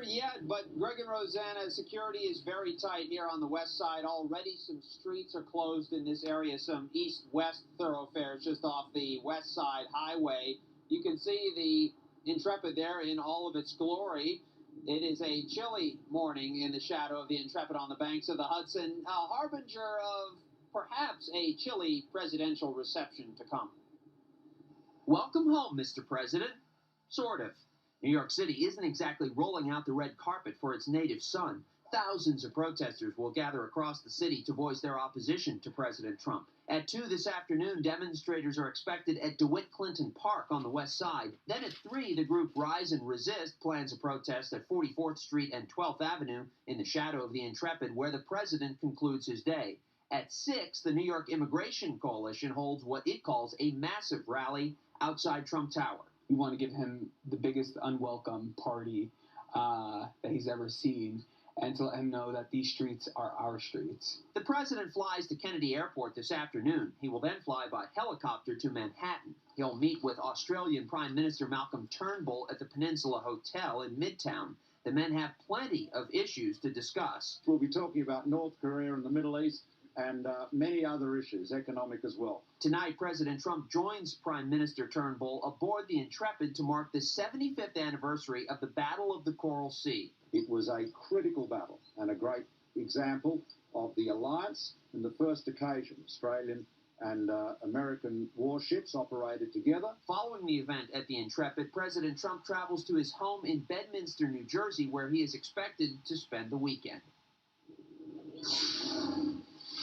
yet, but Greg and Rosanna, security is very tight here on the west side. Already some streets are closed in this area, some east-west thoroughfares just off the west side highway. You can see the Intrepid there in all of its glory. It is a chilly morning in the shadow of the Intrepid on the banks of the Hudson, a harbinger of perhaps a chilly presidential reception to come. Welcome home, Mr. President. Sort of. New York City isn't exactly rolling out the red carpet for its native son. Thousands of protesters will gather across the city to voice their opposition to President Trump. At 2 this afternoon, demonstrators are expected at DeWitt Clinton Park on the west side. Then at 3, the group Rise and Resist plans a protest at 44th Street and 12th Avenue in the shadow of the Intrepid, where the president concludes his day. At 6, the New York Immigration Coalition holds what it calls a massive rally outside Trump Tower. We want to give him the biggest unwelcome party that he's ever seen, and to let him know that these streets are our streets. The president flies to Kennedy Airport this afternoon. He will then fly by helicopter to Manhattan. He'll meet with Australian Prime Minister Malcolm Turnbull at the Peninsula Hotel in Midtown. The men have plenty of issues to discuss. We'll be talking about North Korea and the Middle East, and many other issues, economic as well. Tonight, President Trump joins Prime Minister Turnbull aboard the Intrepid to mark the 75th anniversary of the Battle of the Coral Sea. It was a critical battle and a great example of the alliance and the first occasion Australian and American warships operated together. Following the event at the Intrepid, President Trump travels to his home in Bedminster, New Jersey, where he is expected to spend the weekend.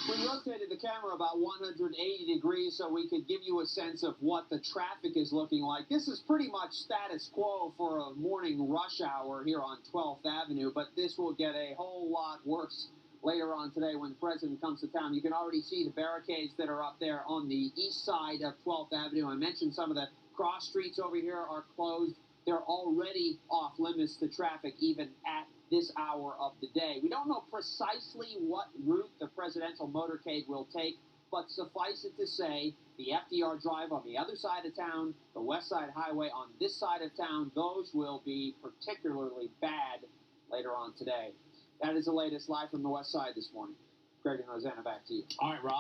We rotated the camera about 180 degrees so we could give you a sense of what the traffic is looking like. This is pretty much status quo for a morning rush hour here on 12th Avenue, but this will get a whole lot worse later on today when the president comes to town. You can already see the barricades that are up there on the east side of 12th Avenue. I mentioned some of the cross streets over here are closed. They're already off limits to traffic even at this hour of the day. We don't know precisely what route the presidential motorcade will take, but suffice it to say, the FDR Drive on the other side of town, the West Side Highway on this side of town, those will be particularly bad later on today. That is the latest live from the West Side this morning. Greg and Rosanna, back to you. All right, Rob.